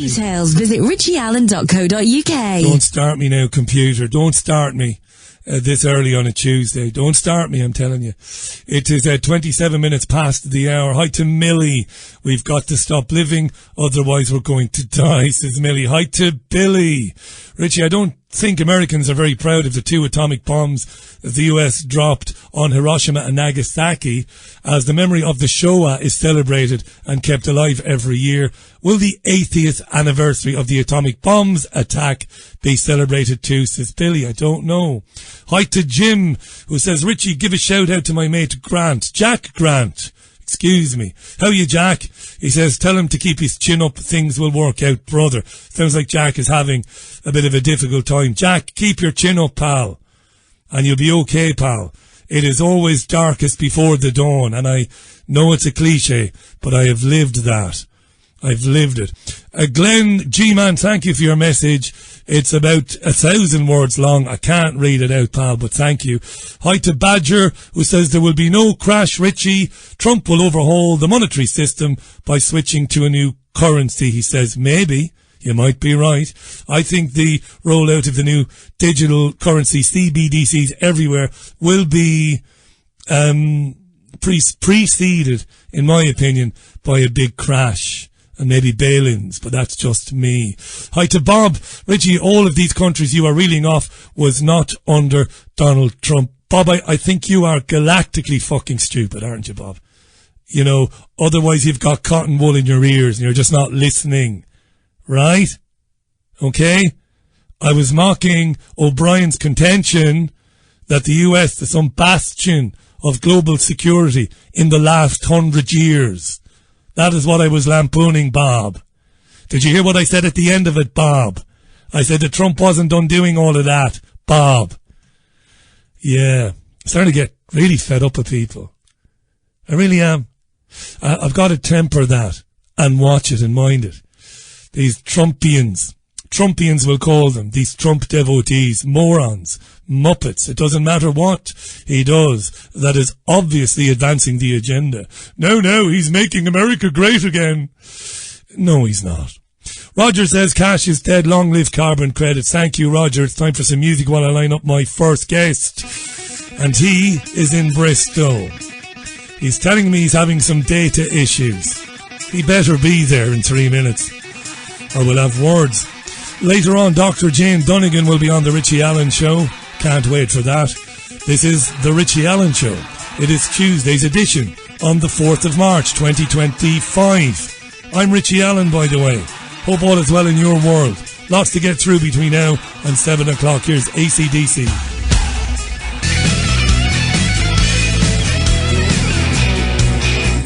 details, visit richieallen.co.uk. Don't start me now, computer. Don't start me. This early on a Tuesday. Don't start me, I'm telling you. It is 27 minutes past the hour. Hi to Millie. We've got to stop living, otherwise we're going to die, says Millie. Hi to Billy. Richie, I don't think Americans are very proud of the 2 atomic bombs the US dropped on Hiroshima and Nagasaki, as the memory of the Shoah is celebrated and kept alive every year. Will the 80th anniversary of the atomic bombs attack be celebrated too, says Billy? I don't know. Hi to Jim, who says, Richie, give a shout out to my mate Grant. Jack Grant. Excuse me. How are you, Jack? He says, tell him to keep his chin up. Things will work out, brother. Sounds like Jack is having a bit of a difficult time. Jack, keep your chin up, pal. And you'll be okay, pal. It is always darkest before the dawn. And I know it's a cliche, but I have lived that. I've lived it. Glenn G-Man, thank you for your message. It's about 1,000 words long. I can't read it out, pal, but thank you. Hi to Badger, who says there will be no crash, Richie. Trump will overhaul the monetary system by switching to a new currency. He says, maybe. You might be right. I think the rollout of the new digital currency, CBDCs everywhere, will be preceded, in my opinion, by a big crash. And maybe bail-ins, but that's just me. Hi to Bob. Richie, all of these countries you are reeling off was not under Donald Trump. Bob, I think you are galactically fucking stupid, aren't you, Bob? You know, otherwise you've got cotton wool in your ears and you're just not listening. Right? Okay? I was mocking O'Brien's contention that the US is some bastion of global security in the last 100 years. That is what I was lampooning, Bob. Did you hear what I said at the end of it, Bob? I said that Trump wasn't done doing all of that, Bob. Yeah. I'm starting to get really fed up with people. I really am. I've got to temper that and watch it and mind it. These Trumpians we'll call them, these Trump devotees, morons, muppets. It doesn't matter what he does. That is obviously advancing the agenda. No, he's making America great again. No, he's not. Roger says cash is dead. Long live carbon credits. Thank you, Roger. It's time for some music while I line up my first guest. And he is in Bristol. He's telling me he's having some data issues. He better be there in 3 minutes, or we'll have words. Later on, Dr. Jane Dunnigan will be on The Richie Allen Show. Can't wait for that. This is The Richie Allen Show. It is Tuesday's edition on the 4th of March, 2025. I'm Richie Allen, by the way. Hope all is well in your world. Lots to get through between now and 7 o'clock. Here's AC/DC.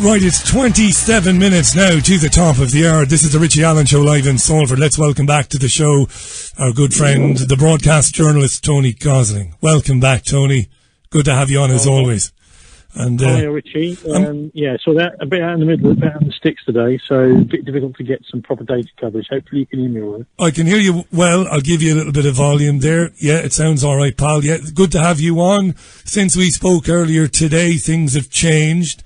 Right, it's 27 minutes now to the top of the hour. This is the Richie Allen Show live in Salford. Let's welcome back to the show our good friend, the broadcast journalist, Tony Gosling. Welcome back, Tony. Good to have you on as always. And hi, Richie. So that a bit out in the middle, a bit out in the sticks today, so a bit difficult to get some proper data coverage. Hopefully you can hear me all right. I can hear you well. I'll give you a little bit of volume there. Yeah, it sounds all right, pal. Yeah, good to have you on. Since we spoke earlier today, things have changed.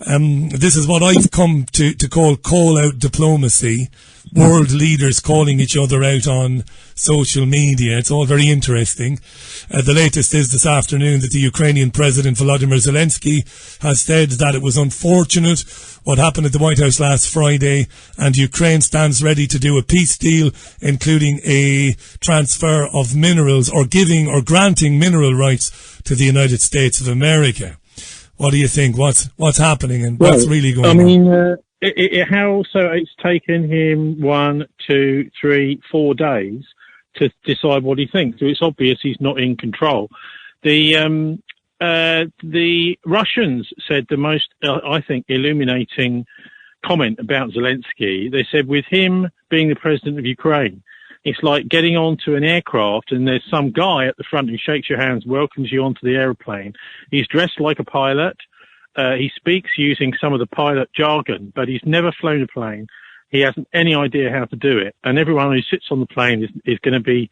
This is what I've come to call out diplomacy. World leaders calling each other out on social media. It's all very interesting. The latest is this afternoon that the Ukrainian President Volodymyr Zelensky has said that it was unfortunate what happened at the White House last Friday, and Ukraine stands ready to do a peace deal, including a transfer of minerals or giving or granting mineral rights to the United States of America. What do you think? What's happening and what's really going on? It's taken him 1, 2, 3, 4 days to decide what he thinks. So it's obvious he's not in control. The Russians said the most, I think, illuminating comment about Zelensky. They said with him being the president of Ukraine, it's like getting onto an aircraft and there's some guy at the front who shakes your hands, welcomes you onto the airplane. He's dressed like a pilot. He speaks using some of the pilot jargon, but he's never flown a plane. He hasn't any idea how to do it. And everyone who sits on the plane is going to be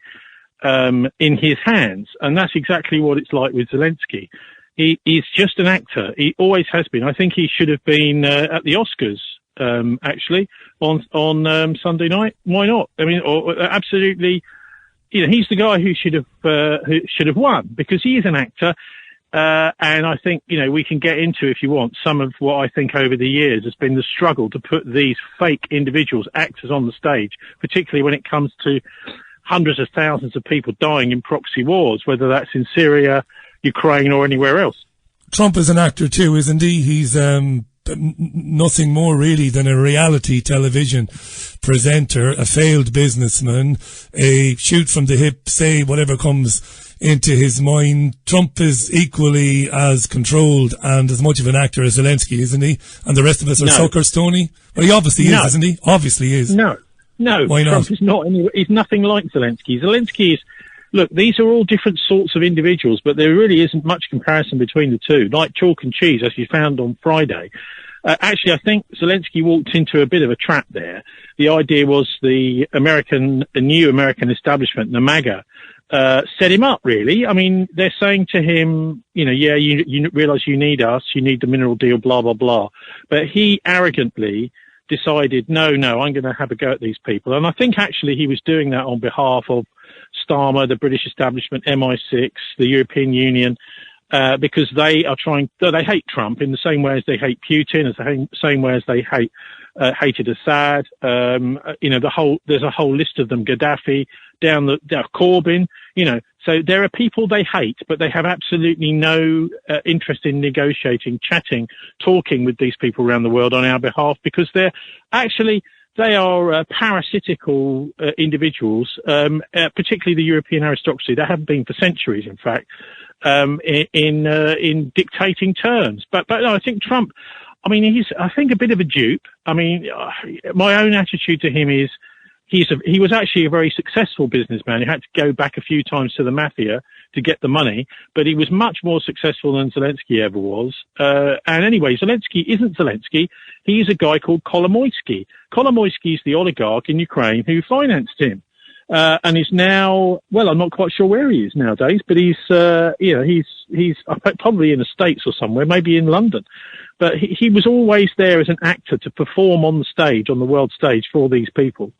in his hands. And that's exactly what it's like with Zelensky. He's just an actor. He always has been. I think he should have been at the Oscars actually, on Sunday night. Why not? I mean, absolutely. You know, he's the guy who should have won, because he is an actor. And I think, you know, we can get into, if you want, some of what I think over the years has been the struggle to put these fake individuals, actors, on the stage, particularly when it comes to hundreds of thousands of people dying in proxy wars, whether that's in Syria, Ukraine, or anywhere else. Trump is an actor too, isn't he? He's nothing more really than a reality television presenter, a failed businessman, a shoot from the hip, say whatever comes into his mind. Trump is equally as controlled and as much of an actor as Zelensky, isn't he? And the rest of us are suckers, Tony? Well, he obviously is, isn't he? Obviously is. No. Why not? Trump is not. He's nothing like Zelensky. Zelensky is. Look, these are all different sorts of individuals, but there really isn't much comparison between the two. Like chalk and cheese, as you found on Friday. Actually, I think Zelensky walked into a bit of a trap there. The idea was the new American establishment, the MAGA, set him up, really. I mean, they're saying to him, you know, yeah, you realize you need us, you need the mineral deal, blah, blah, blah. But he arrogantly decided, no, I'm going to have a go at these people. And I think actually he was doing that on behalf of Starmer, the British establishment, MI6, the European Union, because they hate Trump in the same way as they hate Putin, as the same way as they hated Assad. You know, there's a whole list of them, Gaddafi, down Corbyn, you know. So there are people they hate, but they have absolutely no interest in negotiating, chatting, talking with these people around the world on our behalf, because they are parasitical individuals, particularly the European aristocracy. They have been for centuries, in fact, in dictating terms. But no, I think Trump, I mean, he's, I think, a bit of a dupe. I mean, my own attitude to him is he was actually a very successful businessman. He had to go back a few times to the mafia to get the money, but he was much more successful than Zelensky ever was. And anyway, Zelensky isn't Zelensky. He's a guy called Kolomoisky. Kolomoisky is the oligarch in Ukraine who financed him. And is now, well, I'm not quite sure where he is nowadays, but he's probably in the States or somewhere, maybe in London. But he was always there as an actor to perform on the stage, on the world stage, for these people.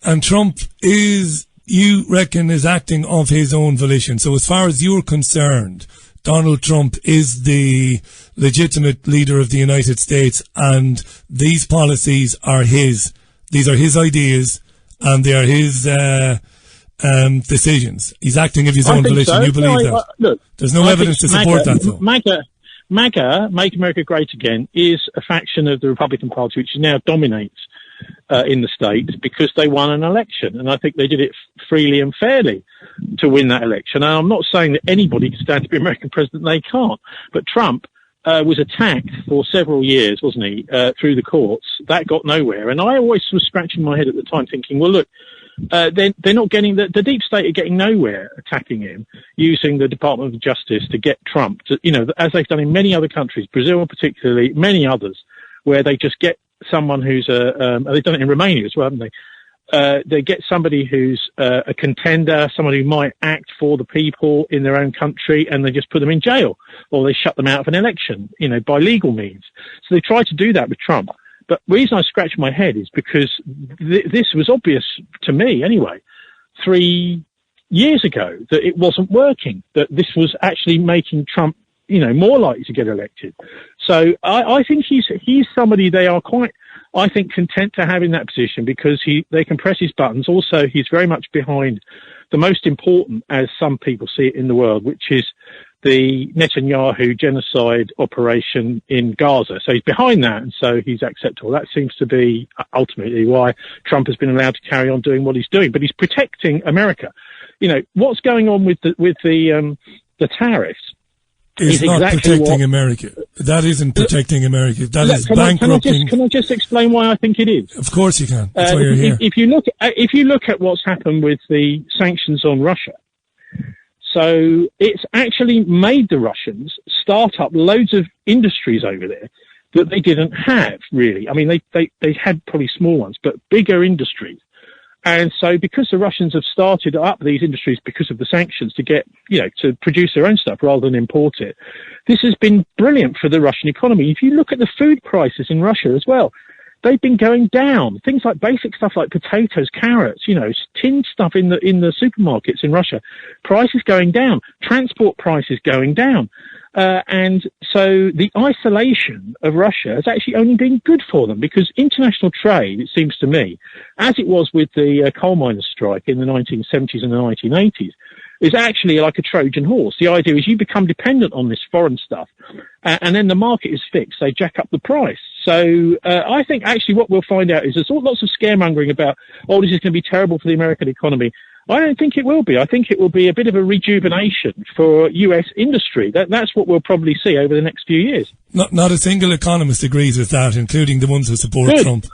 And Trump you reckon, is acting of his own volition. So as far as you're concerned, Donald Trump is the legitimate leader of the United States, and these policies are his. These are his ideas, and they are his decisions. He's acting of his own volition. So. You believe that? Look, there's no evidence to support that, though. MAGA, Make America Great Again, is a faction of the Republican Party which now dominates in the States because they won an election. And I think they did it freely and fairly to win that election. And I'm not saying that anybody can stand to be American president. They can't. But Trump was attacked for several years, wasn't he, through the courts. That got nowhere. And I always was scratching my head at the time thinking, well, look, they're not getting the deep state are getting nowhere attacking him, using the Department of Justice to get Trump to, you know, as they've done in many other countries, Brazil particularly, many others, where they just get someone who's they've done it in Romania as well, haven't they? They get somebody who's a contender, someone who might act for the people in their own country, and they just put them in jail, or they shut them out of an election, you know, by legal means. So they tried to do that with Trump. But the reason I scratch my head is because this was obvious to me anyway, 3 years ago, that it wasn't working, that this was actually making Trump, you know, more likely to get elected. So I think he's somebody they are quite, I think, content to have in that position because they can press his buttons. Also, he's very much behind the most important, as some people see it in the world, which is the Netanyahu genocide operation in Gaza. So he's behind that, and so he's acceptable. That seems to be ultimately why Trump has been allowed to carry on doing what he's doing. But he's protecting America. You know, what's going on with the tariffs is not exactly protecting America. That isn't protecting America. That is bankrupting. Can I just explain why I think it is? Of course you can. That's why you're here. If you look at what's happened with the sanctions on Russia, so it's actually made the Russians start up loads of industries over there that they didn't have, really. I mean, they had probably small ones, but bigger industries. And so because the Russians have started up these industries because of the sanctions to get, you know, to produce their own stuff rather than import it, this has been brilliant for the Russian economy. If you look at the food prices in Russia as well, they've been going down. Things like basic stuff like potatoes, carrots, tinned stuff in the supermarkets in Russia, prices going down, transport prices going down. And so the isolation of Russia has actually only been good for them, because international trade, it seems to me, as it was with the coal miners' strike in the 1970s and the 1980s, is actually like a Trojan horse. The idea is you become dependent on this foreign stuff, and then the market is fixed. They jack up the price. So I think actually what we'll find out is there's lots of scaremongering about, this is going to be terrible for the American economy. I don't think it will be. I think it will be a bit of a rejuvenation for US industry. That's what we'll probably see over the next few years. Not a single economist agrees with that, including the ones who support Trump,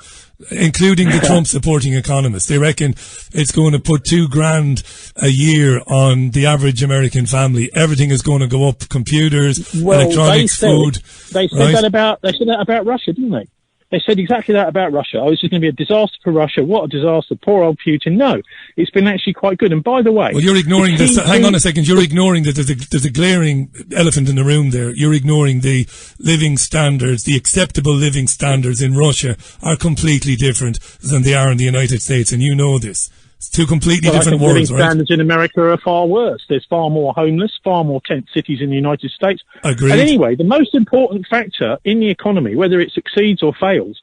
including the Trump supporting economists. They reckon it's going to put $2,000 a year on the average American family. Everything is going to go up: computers, electronics, food. They said that about Russia, didn't they? They said exactly that about Russia. This is going to be a disaster for Russia. What a disaster. Poor old Putin. No, it's been actually quite good. And by the way... Well, you're ignoring this. Hang on a second. You're ignoring that there's a glaring elephant in the room there. You're ignoring the living standards. The acceptable living standards in Russia are completely different than they are in the United States, and you know this. It's two completely different worlds, right? Standards in America are far worse. There's far more homeless, far more tent cities in the United States. Agreed. And anyway, the most important factor in the economy, whether it succeeds or fails,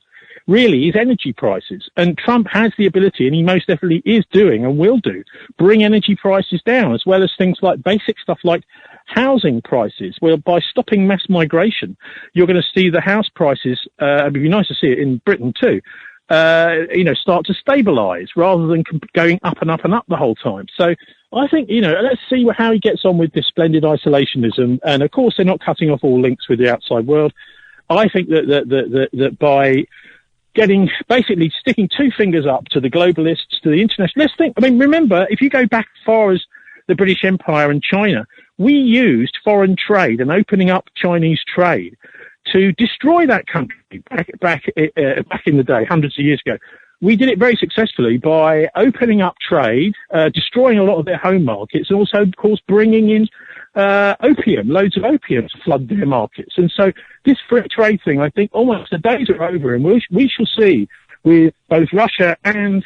really is energy prices. And Trump has the ability, and he most definitely is doing and will do, bring energy prices down, as well as things like basic stuff like housing prices. Well, by stopping mass migration, you're going to see the house prices, it'd be nice to see it in Britain too, start to stabilise rather than going up and up and up the whole time. So I think, let's see how he gets on with this splendid isolationism. And of course, they're not cutting off all links with the outside world. I think that by basically sticking two fingers up to the globalists, to the international, remember, if you go back as far as the British Empire and China, we used foreign trade and opening up Chinese trade to destroy that country back in the day, hundreds of years ago. We did it very successfully by opening up trade, destroying a lot of their home markets, and also, of course, bringing in opium, loads of opium to flood their markets. And so this free trade thing, I think almost the days are over, and we shall see with both Russia and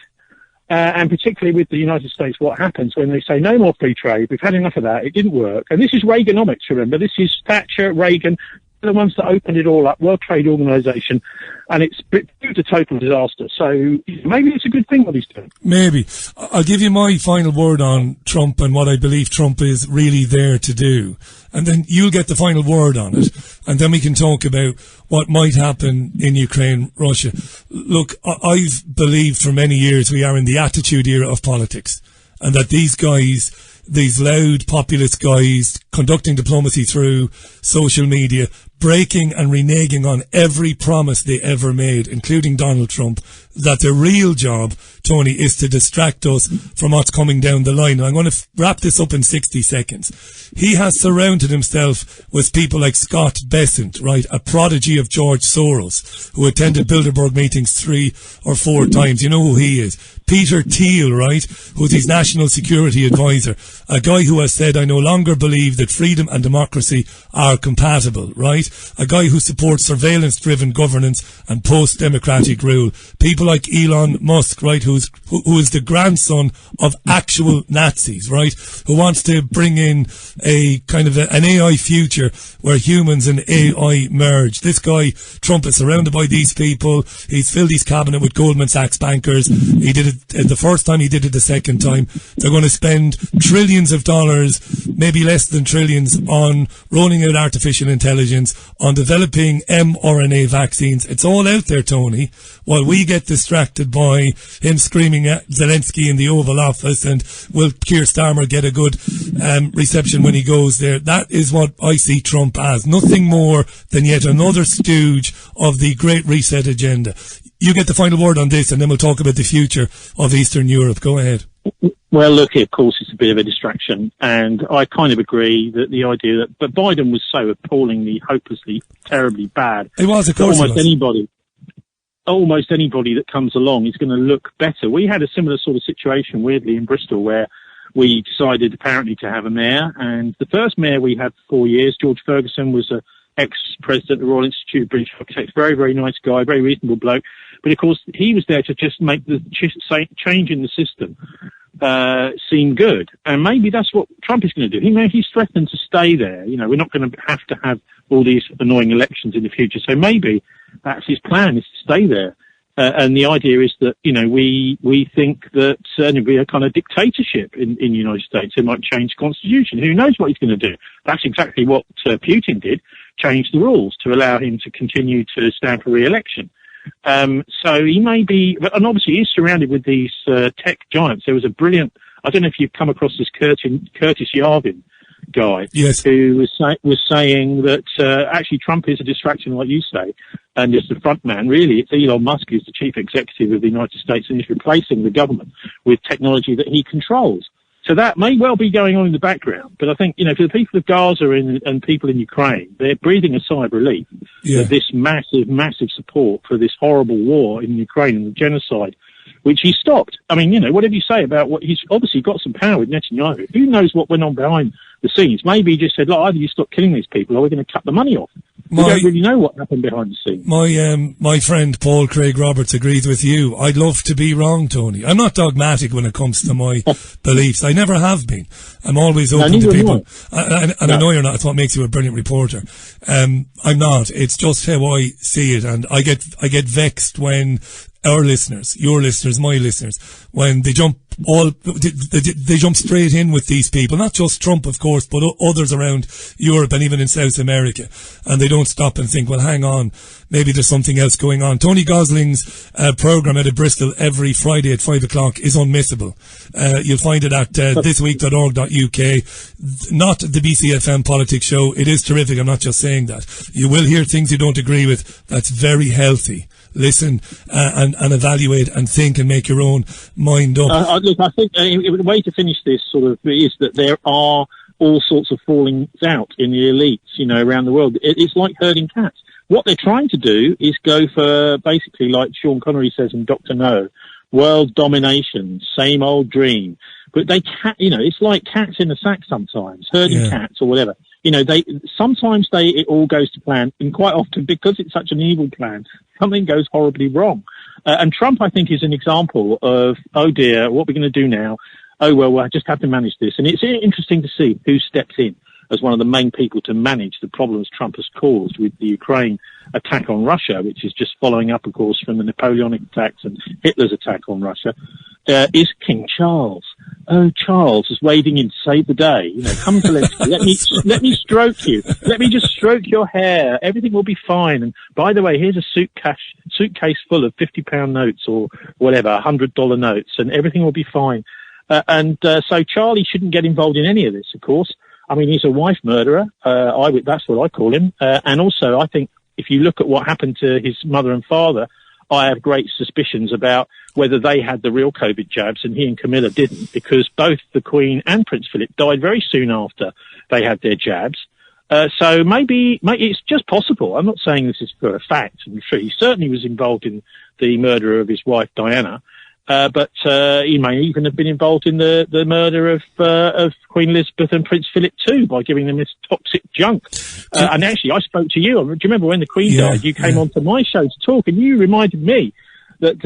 particularly with the United States what happens when they say no more free trade. We've had enough of that. It didn't work. And this is Reaganomics, remember. This is Thatcher, Reagan, the ones that opened it all up, World Trade Organization, and it's proved a total disaster. So maybe it's a good thing what he's doing. Maybe. I'll give you my final word on Trump and what I believe Trump is really there to do. And then you'll get the final word on it. And then we can talk about what might happen in Ukraine, Russia. Look, I've believed for many years we are in the attitude era of politics, and that these guys, these loud populist guys conducting diplomacy through social media, breaking and reneging on every promise they ever made, including Donald Trump, that their real job, Tony, is to distract us from what's coming down the line. And I'm going to wrap this up in 60 seconds. He has surrounded himself with people like Scott Bessent, right, a prodigy of George Soros, who attended Bilderberg meetings 3 or 4 times. You know who he is. Peter Thiel, right, who's his national security advisor, a guy who has said, I no longer believe that freedom and democracy are compatible, right? A guy who supports surveillance-driven governance and post-democratic rule. People like Elon Musk, right, who is the grandson of actual Nazis, right, who wants to bring in a kind of an AI future where humans and AI merge. This guy, Trump, is surrounded by these people. He's filled his cabinet with Goldman Sachs bankers. He did it the first time, he did it the second time. They're going to spend trillions of dollars, maybe less than trillions, on rolling out artificial intelligence, on developing mRNA vaccines. It's all out there, Tony, while we get distracted by him screaming at Zelensky in the Oval Office and will Keir Starmer get a good reception when he goes there. That is what I see Trump as. Nothing more than yet another stooge of the Great Reset agenda. You get the final word on this, and then we'll talk about the future of Eastern Europe. Go ahead. Well, look, of course, it's a bit of a distraction, and I kind of agree that the idea that Biden was so appallingly, hopelessly, terribly bad. It was, of course. Almost anybody that comes along is going to look better. We had a similar sort of situation, weirdly, in Bristol, where we decided apparently to have a mayor, and the first mayor we had for 4 years, George Ferguson, was a ex-president of the Royal Institute of British Architects, very, very nice guy, very reasonable bloke. But of course, he was there to just make the change in the system seem good. And maybe that's what Trump is going to do. He's threatened to stay there. We're not going to have all these annoying elections in the future. So maybe that's his plan, is to stay there. And the idea is that, we think that there'll be a kind of dictatorship in the United States. It might change the constitution. Who knows what he's going to do? That's exactly what Putin did, change the rules to allow him to continue to stand for re-election. So he may be, and obviously he's surrounded with these tech giants. There was a brilliant, I don't know if you've come across this Curtis Yarvin guy, yes, who was saying that actually Trump is a distraction, like you say, and is the front man. Really, it's Elon Musk who's the chief executive of the United States, and he's replacing the government with technology that he controls. So that may well be going on in the background. But I think, for the people of Gaza and people in Ukraine, they're breathing a sigh of relief that this massive, massive support for this horrible war in Ukraine and the genocide, which he stopped. I mean, whatever you say about what he's obviously got some power with Netanyahu. Who knows what went on behind the scenes? Maybe he just said, look, either you stop killing these people or we're going to cut the money off. We don't really know what happened behind the scenes. My friend Paul Craig Roberts agrees with you. I'd love to be wrong, Tony. I'm not dogmatic when it comes to my beliefs. I never have been. I'm always open to people. And I know you're not. It's what makes you a brilliant reporter. I'm not. It's just how I see it. And I get vexed when our listeners, your listeners, my listeners, when they jump straight in with these people, not just Trump, of course, but others around Europe and even in South America, and they don't stop and think, well, hang on, maybe there's something else going on. Tony Gosling's program out of Bristol every Friday at 5:00 is unmissable. You'll find it at thisweek.org.uk. Not the BCFM politics show. It is terrific. I'm not just saying that. You will hear things you don't agree with. That's very healthy. Listen and evaluate and think and make your own mind up. Look, I think the way to finish this sort of is that there are all sorts of fallings out in the elites, around the world. It's like herding cats. What they're trying to do is go for, basically, like Sean Connery says in Dr. No, world domination, same old dream. But it's like cats in a sack sometimes, herding cats or whatever. Sometimes it all goes to plan, and quite often, because it's such an evil plan, something goes horribly wrong. And Trump, I think, is an example of, oh dear, what are we going to do now? Oh, well, I just have to manage this. And it's interesting to see who steps in as one of the main people to manage the problems Trump has caused with the Ukraine attack on Russia, which is just following up, of course, from the Napoleonic attacks and Hitler's attack on Russia, is King Charles. Oh, Charles is wading in to save the day. Come Zelensky, let me stroke you. Let me just stroke your hair. Everything will be fine. And by the way, here's a suitcase full of £50 notes or whatever, $100 notes, and everything will be fine. So Charlie shouldn't get involved in any of this, of course. I mean, he's a wife murderer. That's what I call him. And also, I think if you look at what happened to his mother and father, I have great suspicions about whether they had the real COVID jabs and he and Camilla didn't, because both the Queen and Prince Philip died very soon after they had their jabs. So maybe it's just possible. I'm not saying this is for a fact. I'm sure he certainly was involved in the murder of his wife, Diana. But he may even have been involved in the murder of Queen Elizabeth and Prince Philip too, by giving them this toxic junk. And actually, I spoke to you. Do you remember when the Queen died? You came onto my show to talk, and you reminded me that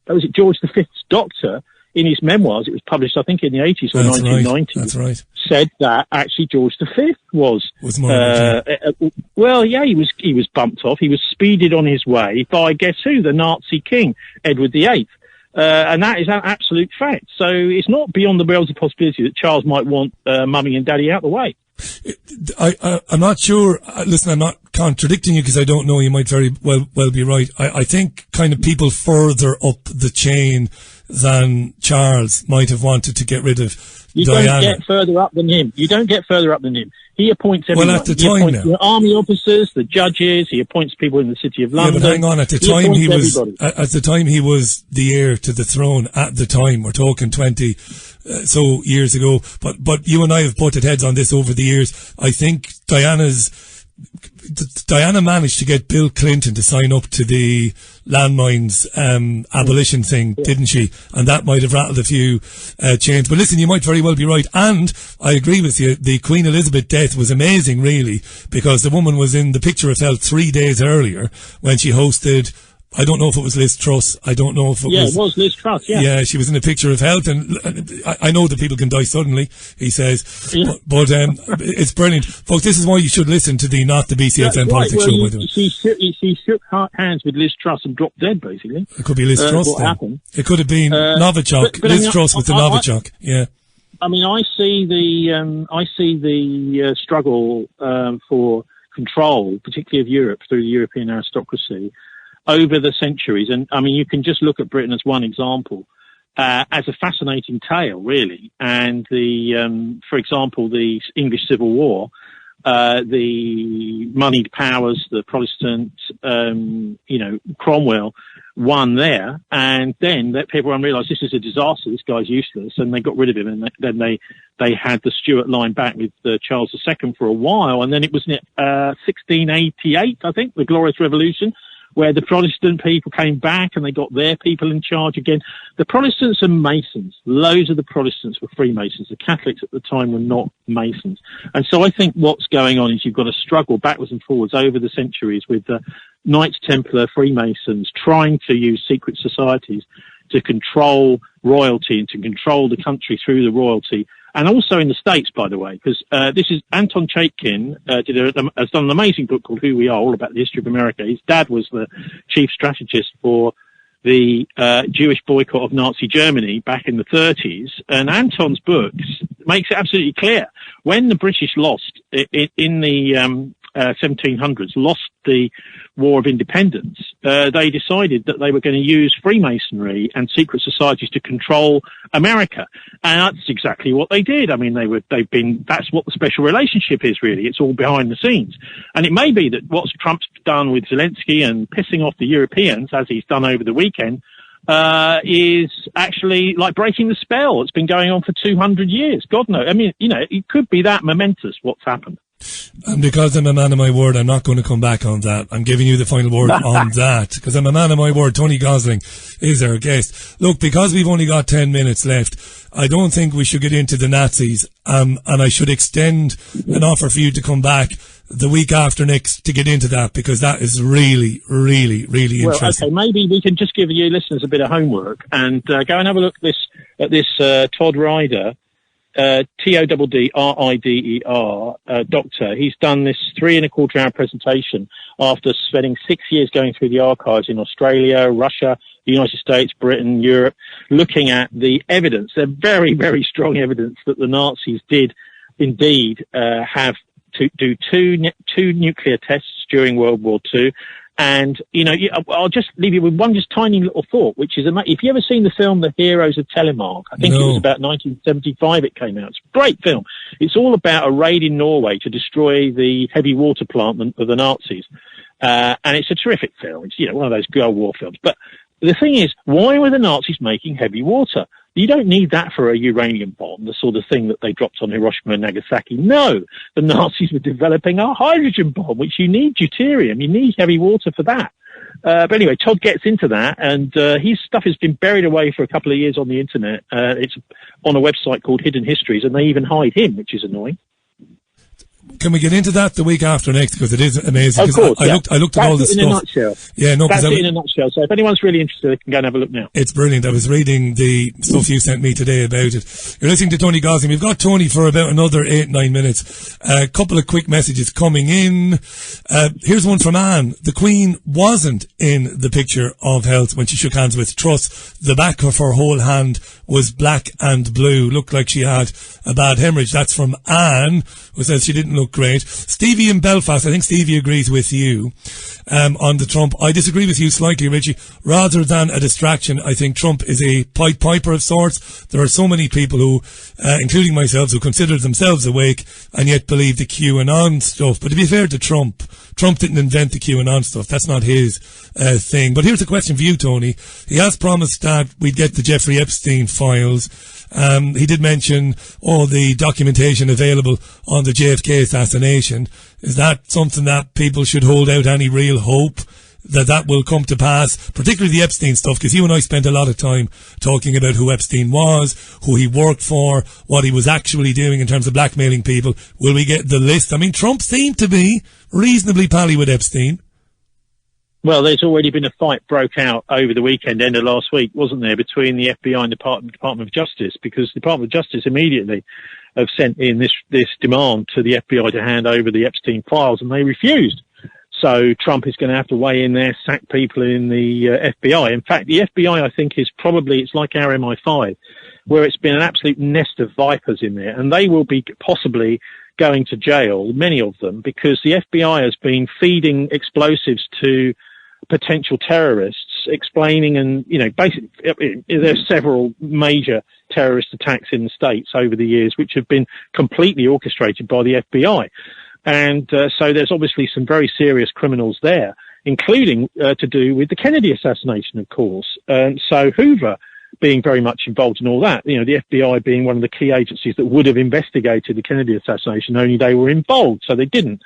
was it George V's doctor, in his memoirs, it was published, I think, in the 80s or 1990s. That's right. Said that actually George V was murdered. He was bumped off. He was speeded on his way by, guess who? The Nazi king, Edward VIII. And that is an absolute fact. So it's not beyond the realms of possibility that Charles might want mummy and daddy out the way. I'm not sure. Listen, I'm not contradicting you because I don't know. You might very well be right. I think kind of people further up the chain than Charles might have wanted to get rid of Diana. Don't get further up than him. He appoints everyone. Well, at the time now, the army officers, the judges. He appoints people in the City of London. Yeah, but hang on. At the time he was the heir to the throne. At the time, we're talking 20 so years ago. But you and I have butted heads on this over the years. I think Diana's Diana managed to get Bill Clinton to sign up to the landmines abolition thing, didn't she? And that might have rattled a few chains. But listen, you might very well be right. And I agree with you, the Queen Elizabeth death was amazing, really, because the woman was in the Picture of Health 3 days earlier when she hosted, I don't know if it was Liz Truss. I don't know if it was... Yeah, it was Liz Truss, yeah. Yeah, she was in a Picture of Health, and I know that people can die suddenly, he says, but it's brilliant. Folks, this is why you should listen to the Not the BCFM Politics show, by the way. She shook hands with Liz Truss and dropped dead, basically. It could be Liz Truss, what then. happened. It could have been Novichok. Liz Truss with the Novichok, yeah. I mean, I see the struggle for control, particularly of Europe, through the European aristocracy, over the centuries. And I mean, you can just look at Britain as one example, as a fascinating tale, really. And for example, the English Civil War, the moneyed powers, the Protestant, Cromwell won there. And then everyone realised this is a disaster. This guy's useless. And they got rid of him. And then they had the Stuart line back with Charles II for a while. And then it was 1688, I think, the Glorious Revolution, where the Protestant people came back and they got their people in charge again. The Protestants and Masons, loads of the Protestants were Freemasons. The Catholics at the time were not Masons. And so I think what's going on is you've got to struggle backwards and forwards over the centuries with the Knights Templar Freemasons trying to use secret societies to control royalty and to control the country through the royalty. And also in the States, by the way, because this is Anton Chaitkin has done an amazing book called Who We Are, all about the history of America. His dad was the chief strategist for the Jewish boycott of Nazi Germany back in the 30s. And Anton's books makes it absolutely clear. When the British lost in the 1700s, lost the War of Independence, they decided that they were going to use Freemasonry and secret societies to control America. And that's exactly what they did. I mean, that's what the special relationship is, really. It's all behind the scenes. And it may be that what Trump's done with Zelensky and pissing off the Europeans, as he's done over the weekend, is actually like breaking the spell. It's been going on for 200 years. God knows. I mean, it could be that momentous what's happened. And because I'm a man of my word, I'm not going to come back on that. I'm giving you the final word on that. Because I'm a man of my word. Tony Gosling is our guest. Look, because we've only got 10 minutes left, I don't think we should get into the Nazis. And I should extend an offer for you to come back the week after next to get into that, because that is really, really, really interesting. Okay, maybe we can just give you listeners a bit of homework and go and have a look at this Todd Ryder. Toddrider, doctor. He's done this 3.25 hour presentation after spending 6 years going through the archives in Australia, Russia, the United States, Britain, Europe, looking at the evidence. They're very, very strong evidence that the Nazis did indeed have to do two nuclear tests during World War II. And, I'll just leave you with one just tiny little thought, which is, if you ever seen the film The Heroes of Telemark, I think it was about 1975 it came out. It's a great film. It's all about a raid in Norway to destroy the heavy water plant of the Nazis. And it's a terrific film. It's, one of those Gulf War films. But the thing is, why were the Nazis making heavy water? You don't need that for a uranium bomb, the sort of thing that they dropped on Hiroshima and Nagasaki. No, the Nazis were developing a hydrogen bomb, which you need deuterium. You need heavy water for that. But anyway, Todd gets into that, and his stuff has been buried away for a couple of years on the internet. It's on a website called Hidden Histories, and they even hide him, which is annoying. Can we get into that the week after next? Because it is amazing. Of course, I looked at all the stuff. In a nutshell. Yeah, no, that's it in a nutshell. So if anyone's really interested, they can go and have a look now. It's brilliant. I was reading the stuff you sent me today about it. You're listening to Tony Gosling. We've got Tony for about another 8-9 minutes. A couple of quick messages coming in. Here's one from Anne. The Queen wasn't in the Picture of Health when she shook hands with Truss. The back of her whole hand was black and blue. Looked like she had a bad hemorrhage. That's from Anne, who says she didn't look great. Stevie in Belfast, I think Stevie agrees with you on the Trump. I disagree with you slightly, Richie. Rather than a distraction, I think Trump is a Pied Piper of sorts. There are so many people who, including myself, who consider themselves awake and yet believe the QAnon stuff. But to be fair to Trump didn't invent the QAnon stuff. That's not his thing. But here's a question for you, Tony. He has promised that we'd get the Jeffrey Epstein files. He did mention all the documentation available on the JFK assassination. Is that something that people should hold out any real hope that will come to pass, particularly the Epstein stuff? Because you and I spent a lot of time talking about who Epstein was, who he worked for, what he was actually doing in terms of blackmailing people. Will we get the list? I mean, Trump seemed to be reasonably pally with Epstein. Well, there's already been a fight broke out over the weekend, end of last week, wasn't there, between the FBI and the Department of Justice, because the Department of Justice immediately have sent in this demand to the FBI to hand over the Epstein files, and they refused. So Trump is going to have to weigh in there, sack people in the FBI. In fact, the FBI, I think, is probably, it's like our MI5, where it's been an absolute nest of vipers in there, and they will be possibly going to jail, many of them, because the FBI has been feeding explosives to potential terrorists, explaining, and, you know, basically there's several major terrorist attacks in the States over the years which have been completely orchestrated by the FBI. And so there's obviously some very serious criminals there, including to do with the Kennedy assassination, of course. So Hoover being very much involved in all that, you know, the FBI being one of the key agencies that would have investigated the Kennedy assassination, only they were involved, so they didn't.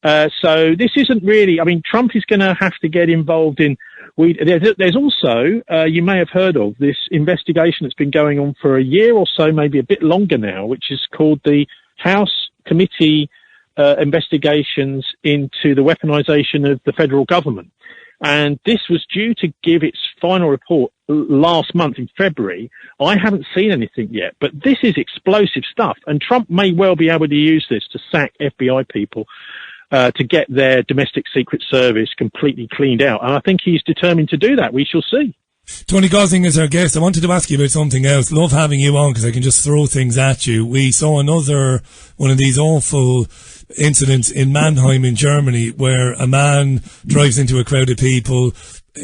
So this isn't really, I mean, Trump is going to have to get involved in, there's also, you may have heard of this investigation that's been going on for a year or so, maybe a bit longer now, which is called the House Committee investigations into the weaponization of the federal government. And this was due to give its final report last month in February. I haven't seen anything yet, but this is explosive stuff. And Trump may well be able to use this to sack FBI people, to get their domestic secret service completely cleaned out. And I think he's determined to do that. We shall see. Tony Gosling is our guest. I wanted to ask you about something else. Love having you on because I can just throw things at you. We saw another one of these awful incidents in Mannheim in Germany where a man drives into a crowd of people,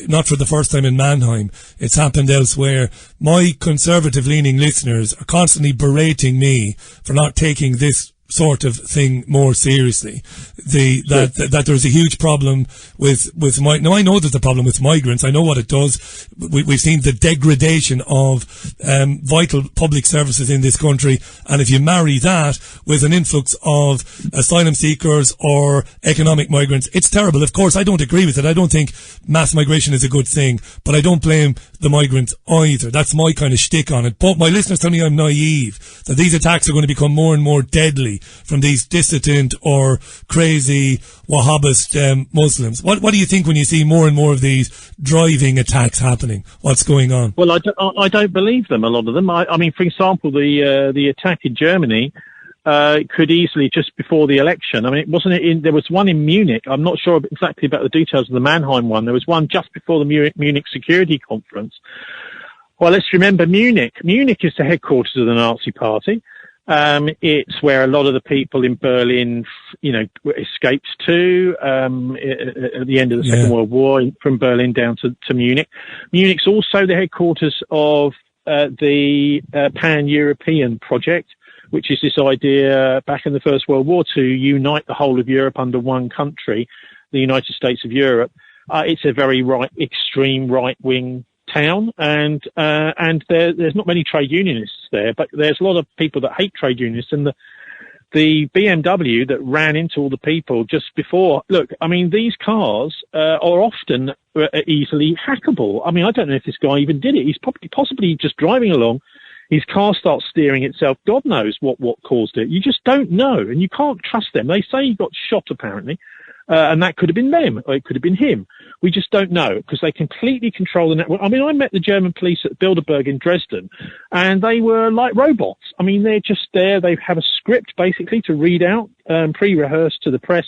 not for the first time in Mannheim. It's happened elsewhere. My conservative-leaning listeners are constantly berating me for not taking this sort of thing more seriously. That there's a huge problem with now I know there's a problem with migrants. I know what it does. We've seen the degradation of vital public services in this country, and if you marry that with an influx of asylum seekers or economic migrants, it's terrible. Of course, I don't agree with it. I don't think mass migration is a good thing, but I don't blame the migrants either. That's my kind of shtick on it. But my listeners tell me I'm naive, that these attacks are going to become more and more deadly from these dissident or crazy Wahhabist Muslims. What do you think when you see more and more of these driving attacks happening? What's going on? Well, I don't believe them, a lot of them. I mean, for example, the attack in Germany could easily, just before the election, I mean, there was one in Munich. I'm not sure exactly about the details of the Mannheim one. There was one just before the Munich Security Conference. Well, let's remember Munich. Munich is the headquarters of the Nazi Party. It's where a lot of the people in Berlin, you know, escaped to, at the end of the Second World War, from Berlin down to Munich. Munich's also the headquarters of, the, Pan-European project, which is this idea back in the First World War to unite the whole of Europe under one country, the United States of Europe. It's a very extreme right-wing town, and there's not many trade unionists there, but there's a lot of people that hate trade unionists, and the BMW that ran into all the people just before. Look, I mean, these cars are often easily hackable. I mean, I don't know if this guy even did it. He's possibly just driving along. His car starts steering itself. God knows what caused it. You just don't know, and you can't trust them. They say he got shot, apparently, and that could have been them, or it could have been him. We just don't know, because they completely control the network. I mean, I met the German police at Bilderberg in Dresden, and they were like robots. I mean, they're just there. They have a script, basically, to read out, pre-rehearsed to the press.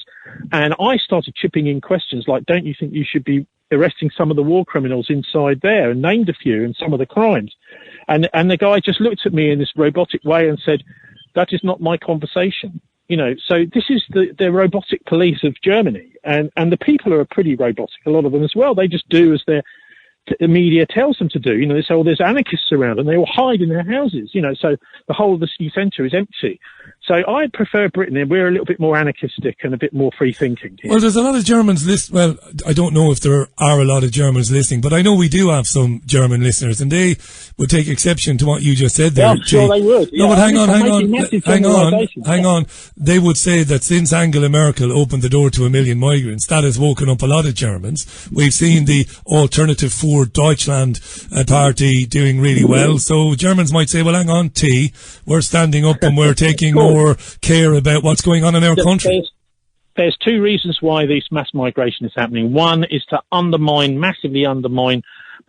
And I started chipping in questions like, don't you think you should be arresting some of the war criminals inside there, and named a few and some of the crimes. And the guy just looked at me in this robotic way and said, that is not my conversation. You know, so this is the robotic police of Germany. And the people are pretty robotic, a lot of them as well. They just do as the media tells them to do. You know, they say, oh, there's anarchists around, and they all hide in their houses. You know, so the whole of the city centre is empty. So I prefer Britain. We're a little bit more anarchistic and a bit more free-thinking here. Well, there's a lot of Germans well, I don't know if there are a lot of Germans listening, but I know we do have some German listeners, and they would take exception to what you just said there. Yeah, I'm sure they would. No, but hang on. They would say that since Angela Merkel opened the door to 1 million migrants, that has woken up a lot of Germans. We've seen the Alternative für Deutschland party doing really well. So Germans might say, well, hang on, we're standing up and we're taking more care about what's going on in our country. There's two reasons why this mass migration is happening. One is to massively undermine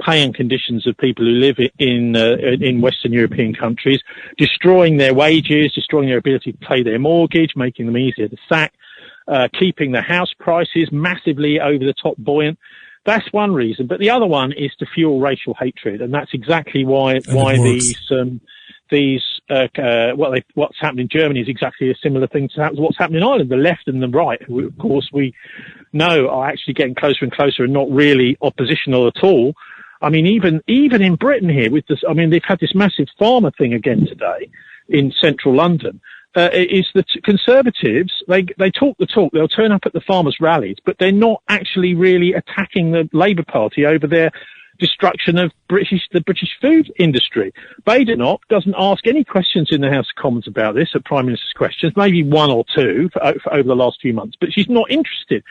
pay and conditions of people who live in Western European countries, destroying their wages, destroying their ability to pay their mortgage, making them easier to sack, keeping the house prices massively over the top buoyant. That's one reason. But the other one is to fuel racial hatred, and that's exactly what's happened in Germany is exactly a similar thing to what's happened in Ireland. The left and the right, who of course we know are actually getting closer and closer and not really oppositional at all. I mean, even in Britain here with this, I mean, they've had this massive farmer thing again today in central London. Is the Conservatives, they talk the talk, they'll turn up at the farmers' rallies, but they're not actually really attacking the Labour Party over their destruction of the British food industry. Badenoch doesn't ask any questions in the House of Commons about this at Prime Minister's questions, maybe one or two for over the last few months, but she's not interested.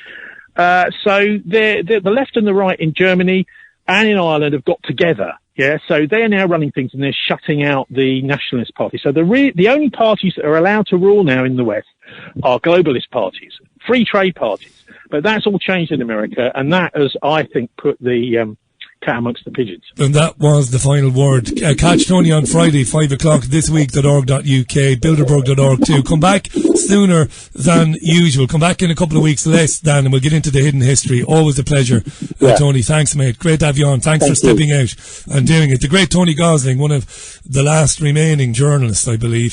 So the left and the right in Germany and in Ireland have got together. Yeah, so they're now running things and they're shutting out the Nationalist Party. So the only parties that are allowed to rule now in the West are globalist parties, free trade parties. But that's all changed in America, and that has, I think, put the cat amongst the pigeons. And that was the final word. Catch Tony on Friday, 5 o'clock, thisweek.org.uk, bilderberg.org too. Come back sooner than usual. Come back in a couple of weeks less, Dan, and we'll get into the hidden history. Always a pleasure, Tony. Thanks, mate. Great to have you on. Thanks for stepping out and doing it. The great Tony Gosling, one of the last remaining journalists, I believe.